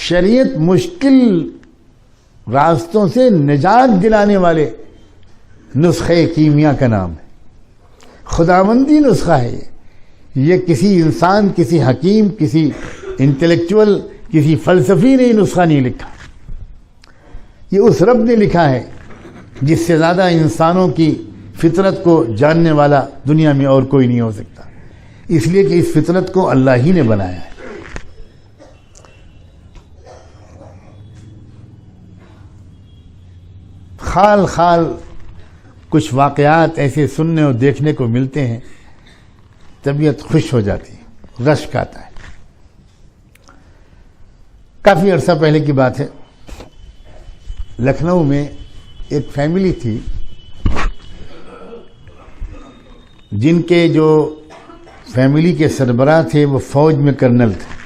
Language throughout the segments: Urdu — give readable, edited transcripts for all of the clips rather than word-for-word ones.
شریعت مشکل راستوں سے نجات دلانے والے نسخے کیمیا کا نام ہے. خداوندی نسخہ ہے یہ کسی انسان، کسی حکیم، کسی انٹلیکچوئل، کسی فلسفی نے نسخہ نہیں لکھا. یہ اس رب نے لکھا ہے جس سے زیادہ انسانوں کی فطرت کو جاننے والا دنیا میں اور کوئی نہیں ہو سکتا، اس لیے کہ اس فطرت کو اللہ ہی نے بنایا ہے. خال خال کچھ واقعات ایسے سننے اور دیکھنے کو ملتے ہیں، طبیعت خوش ہو جاتی ہے، رشک آتا ہے. کافی عرصہ پہلے کی بات ہے، لکھنؤ میں ایک فیملی تھی جن کے جو فیملی کے سربراہ تھے وہ فوج میں کرنل تھے،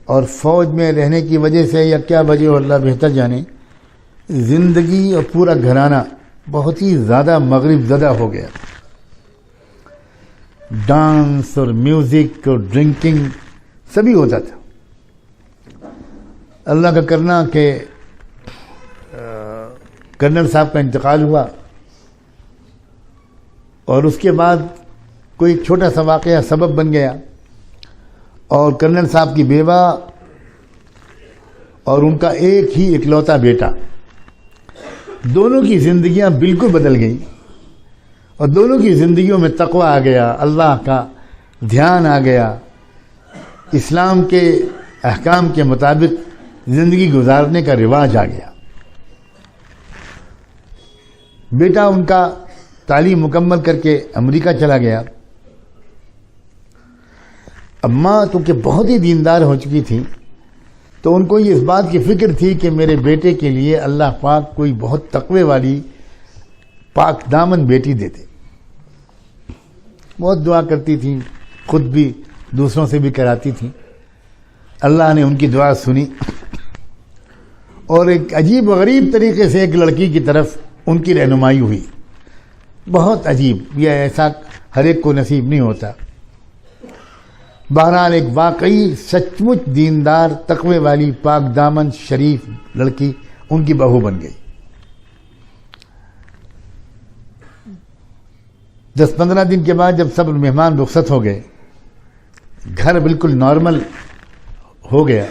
اور فوج میں رہنے کی وجہ سے یا کیا وجہ ہو اللہ بہتر جانے، زندگی اور پورا گھرانہ بہت ہی زیادہ مغرب زدہ ہو گیا. ڈانس اور میوزک اور ڈرنکنگ سبھی ہوتا تھا. اللہ کا کرنا کہ کرنل صاحب کا انتقال ہوا، اور اس کے بعد کوئی چھوٹا سا واقعہ سبب بن گیا، اور کرنل صاحب کی بیوہ اور ان کا ایک ہی اکلوتا بیٹا، دونوں کی زندگیاں بالکل بدل گئیں، اور دونوں کی زندگیوں میں تقویٰ آ گیا، اللہ کا دھیان آ گیا، اسلام کے احکام کے مطابق زندگی گزارنے کا رواج آ گیا. بیٹا ان کا تعلیم مکمل کر کے امریکہ چلا گیا. اماں تو کہ بہت ہی دیندار ہو چکی تھی، تو ان کو یہ اس بات کی فکر تھی کہ میرے بیٹے کے لیے اللہ پاک کوئی بہت تقوی والی پاک دامن بیٹی دے دے. بہت دعا کرتی تھیں، خود بھی دوسروں سے بھی کراتی تھیں. اللہ نے ان کی دعا سنی، اور ایک عجیب و غریب طریقے سے ایک لڑکی کی طرف ان کی رہنمائی ہوئی. بہت عجیب، یہ ایسا ہر ایک کو نصیب نہیں ہوتا. بہرحال ایک واقعی سچ مچ دیندار تقوی والی پاک دامن شریف لڑکی ان کی بہو بن گئی. 10-15 دن کے بعد جب سب مہمان رخصت ہو گئے، گھر بالکل نارمل ہو گیا،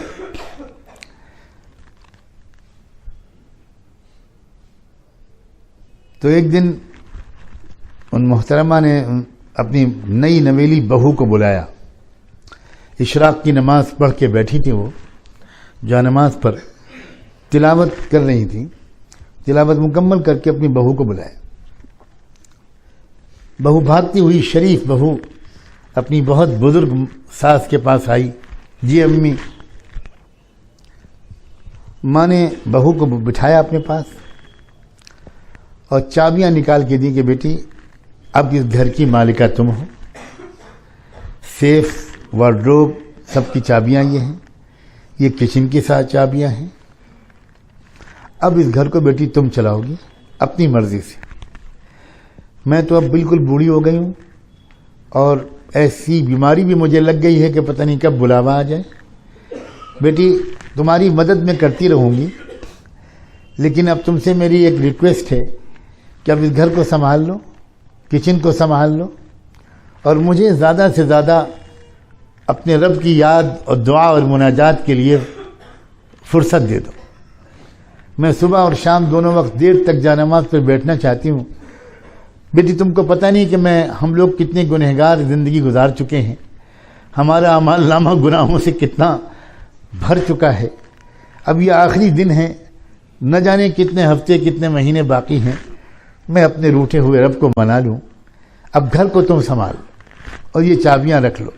تو ایک دن ان محترمہ نے اپنی نئی نویلی بہو کو بلایا. اشراق کی نماز پڑھ کے بیٹھی تھی، وہ جو نماز پر تلاوت کر رہی تھی، تلاوت مکمل کر کے اپنی بہو کو بلایا. بہو بھاگتی ہوئی شریف بہو اپنی بہت بزرگ ساس کے پاس آئی. جی امی. ماں نے بہو کو بٹھایا اپنے پاس اور چابیاں نکال کے دی کہ بیٹی اب اس گھر کی مالکہ تم ہو. سیف، وارڈروب سب کی چابیاں یہ ہیں، یہ کچن کی ساتھ چابیاں ہیں. اب اس گھر کو بیٹی تم چلاؤ گی اپنی مرضی سے. میں تو اب بالکل بوڑھی ہو گئی ہوں، اور ایسی بیماری بھی مجھے لگ گئی ہے کہ پتہ نہیں کب بلاوا آ جائے. بیٹی تمہاری مدد میں کرتی رہوں گی، لیکن اب تم سے میری ایک ریکویسٹ ہے کہ اب اس گھر کو سنبھال لو، کچن کو سنبھال لو، اور مجھے زیادہ سے زیادہ اپنے رب کی یاد اور دعا اور مناجات کے لیے فرصت دے دو. میں صبح اور شام دونوں وقت دیر تک جانماز پر بیٹھنا چاہتی ہوں. بیٹی تم کو پتہ نہیں کہ ہم لوگ کتنے گنہگار زندگی گزار چکے ہیں، ہمارا اعمال نامہ گناہوں سے کتنا بھر چکا ہے. اب یہ آخری دن ہے، نہ جانے کتنے ہفتے کتنے مہینے باقی ہیں. میں اپنے روٹھے ہوئے رب کو منا لوں. اب گھر کو تم سنبھال اور یہ چابیاں رکھ لو.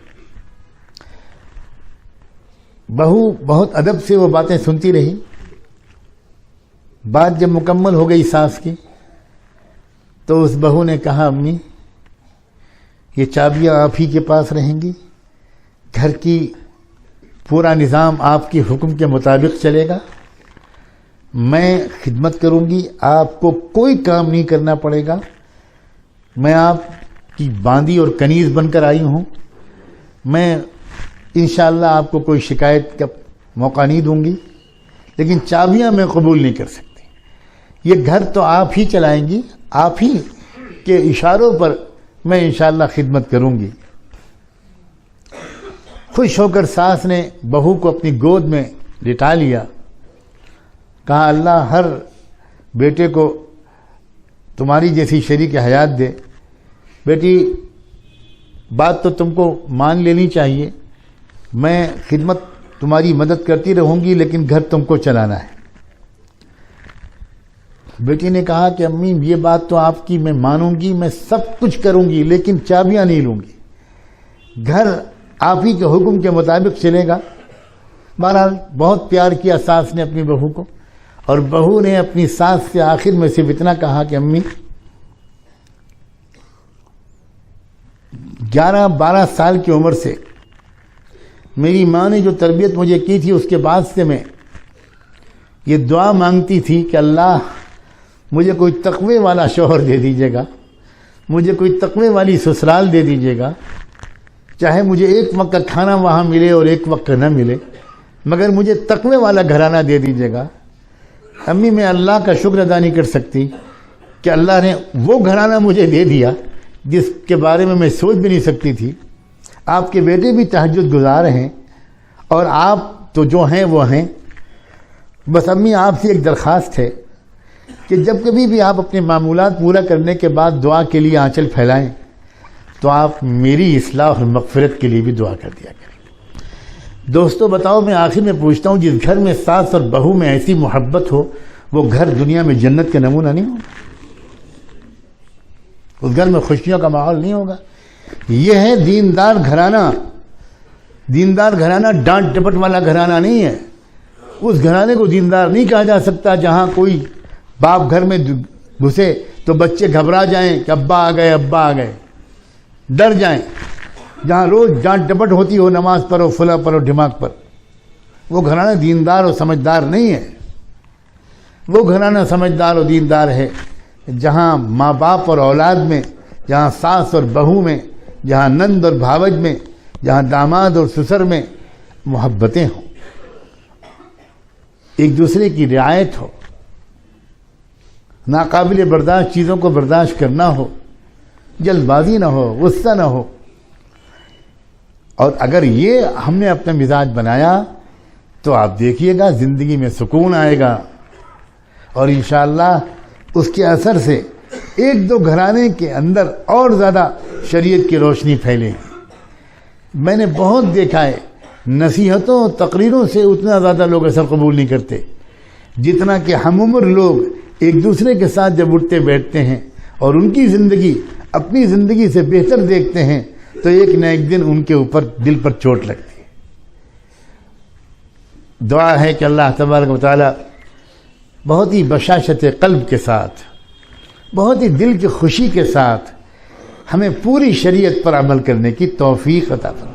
بہو بہت ادب سے وہ باتیں سنتی رہی. بات جب مکمل ہو گئی ساس کی، تو اس بہو نے کہا امی یہ چابیاں آپ ہی کے پاس رہیں گی، گھر کی پورا نظام آپ کے حکم کے مطابق چلے گا، میں خدمت کروں گی، آپ کو کوئی کام نہیں کرنا پڑے گا، میں آپ کی باندی اور کنیز بن کر آئی ہوں، میں انشاءاللہ آپ کو کوئی شکایت موقع نہیں دوں گی، لیکن چابیاں میں قبول نہیں کر سکتی۔ یہ گھر تو آپ ہی چلائیں گی، آپ ہی کے اشاروں پر میں انشاءاللہ خدمت کروں گی۔ خوش ہو کر ساس نے بہو کو اپنی گود میں لٹا لیا، کہا اللہ ہر بیٹے کو تمہاری جیسی شریک حیات دے۔ بیٹی بات تو تم کو مان لینی چاہیے، میں خدمت تمہاری مدد کرتی رہوں گی، لیکن گھر تم کو چلانا ہے۔ بیٹی نے کہا کہ امی یہ بات تو آپ کی میں مانوں گی، میں سب کچھ کروں گی، لیکن چابیاں نہیں لوں گی، گھر آپ ہی کے حکم کے مطابق چلے گا۔ بہرحال بہت پیار کیا ساس نے اپنی بہو کو، اور بہو نے اپنی ساس سے آخر میں صرف اتنا کہا کہ امی 11-12 سال کی عمر سے میری ماں نے جو تربیت مجھے کی تھی، اس کے بعد سے میں یہ دعا مانگتی تھی کہ اللہ مجھے کوئی تقوی والا شوہر دے دیجیے گا، مجھے کوئی تقوی والی سسرال دے دیجیے گا، چاہے مجھے ایک وقت کا کھانا وہاں ملے اور ایک وقت کا نہ ملے، مگر مجھے تقوی والا گھرانہ دے دیجیے گا۔ امی میں اللہ کا شکر ادا نہیں کر سکتی کہ اللہ نے وہ گھرانہ مجھے دے دیا جس کے بارے میں سوچ بھی نہیں سکتی تھی۔ آپ کے بیٹے بھی تہجد گزار ہیں، اور آپ تو جو ہیں وہ ہیں۔ بس امی آپ سے ایک درخواست ہے کہ جب کبھی بھی آپ اپنے معمولات پورا کرنے کے بعد دعا کے لیے آنچل پھیلائیں تو آپ میری اصلاح اور مغفرت کے لیے بھی دعا کر دیا کریں۔ دوستو بتاؤ، میں آخر میں پوچھتا ہوں، جس گھر میں ساس اور بہو میں ایسی محبت ہو، وہ گھر دنیا میں جنت کا نمونہ نہیں ہوگا؟ اس گھر میں خوشیوں کا ماحول نہیں ہوگا؟ یہ ہے دیندار گھرانہ۔ دیندار گھرانہ ڈانٹ ڈپٹ والا گھرانہ نہیں ہے۔ اس گھرانے کو دیندار نہیں کہا جا سکتا جہاں کوئی باپ گھر میں گھسے تو بچے گھبرا جائیں کہ ابا آ گئے، ابا آ گئے، ڈر جائیں۔ جہاں روز ڈانٹ ڈپٹ ہوتی ہو، نماز پڑھو، فلاں پڑھو، دماغ پر، وہ گھرانہ دیندار اور سمجھدار نہیں ہے۔ وہ گھرانہ سمجھدار اور دیندار ہے جہاں ماں باپ اور اولاد میں، جہاں ساس اور بہو میں، جہاں نند اور بھاوج میں، جہاں داماد اور سسر میں محبتیں ہوں، ایک دوسرے کی رعایت ہو، ناقابل برداشت چیزوں کو برداشت کرنا ہو، جلد بازی نہ ہو، غصہ نہ ہو۔ اور اگر یہ ہم نے اپنا مزاج بنایا تو آپ دیکھیے گا زندگی میں سکون آئے گا، اور انشاءاللہ اس کے اثر سے ایک دو گھرانے کے اندر اور زیادہ شریعت کی روشنی پھیلے گی۔ میں نے بہت دیکھا ہے، نصیحتوں اور تقریروں سے اتنا زیادہ لوگ اثر قبول نہیں کرتے جتنا کہ ہم عمر لوگ ایک دوسرے کے ساتھ جب اٹھتے بیٹھتے ہیں اور ان کی زندگی اپنی زندگی سے بہتر دیکھتے ہیں تو ایک نہ ایک دن ان کے اوپر دل پر چوٹ لگتی ہے۔ دعا ہے کہ اللہ تبارک و تعالی بہت ہی بشاشت قلب کے ساتھ، بہت ہی دل کی خوشی کے ساتھ ہمیں پوری شریعت پر عمل کرنے کی توفیق عطا فرمائے۔